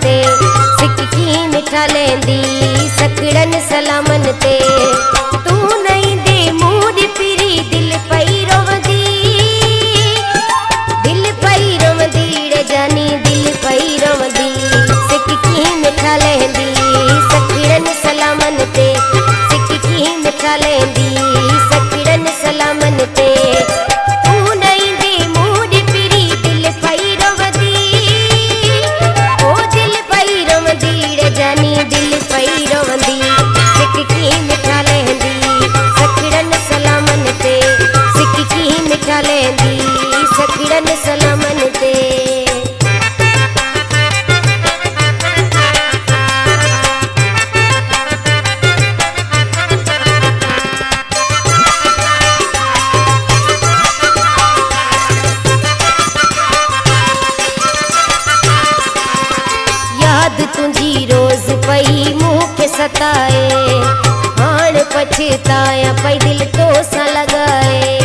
ते सिक्की मिठा लेंदी सकड़न सलामन ते तू नहीं दे मूड पिरी दिल पई रोवदी रे जानी दिल पई रोवदी सिक्की मिठा लेंदी सकड़न सलामन ते सिक्की मिठा लेंदी सकड़न सलामन ते तू नहीं दे मूड पिरी दिल पई रोवदी ओ दिल पई रोवदी रे जानी दिल पई रोवदी सिक्की मिठा लेंदी सकड़न सलामन ते सिक्की मिठा लेंदी सकड़न सलामन ते तुझी रोज पई मुख सताए हाण पछताया पई दिल तो सा लगाए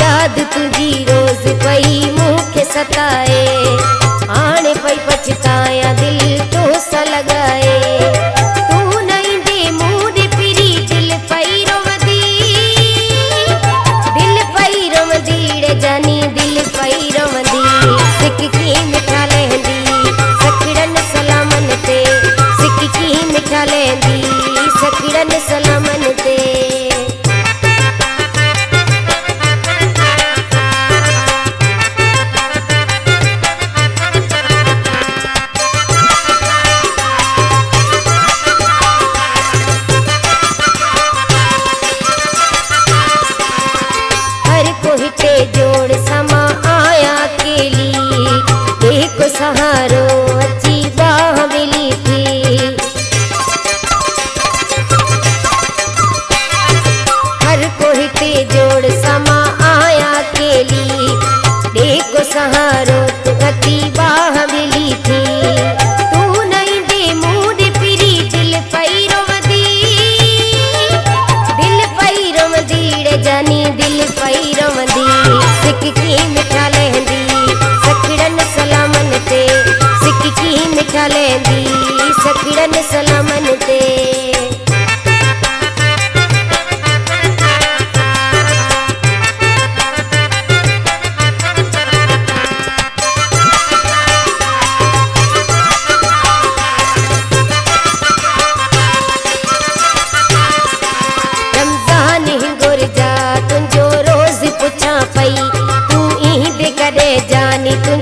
याद तुझी रोज पई मुख सताए हाण पई पछताया दिल तो सा लगाए तू नहीं दे मूड पिरी दिल पई रोवदी रे जानी दिल पई रोवदी सिक्की मिठा लेंदी सकड़न सलामन ते सिक्की मिठा लेंदी सकड़न सलामन ते जोड़ समा आया अकेली एक सहारो अच्छी बाह मिली थी हर कोई ते जोड़ समा आया अकेली एक सहारो अच्छी बाह मिली थी तू नहीं दे मूड पिरी दिल पई रोवदी रे जानी दिल पई रोवदी सिक्की मिठा लेंदी सकड़न सलामन ते सिक्की मिठा लेंदी सकड़न सलामन ते रमजान हिंगोर जा तुझो रोज पुछा पई तू ई दे करे जानी तू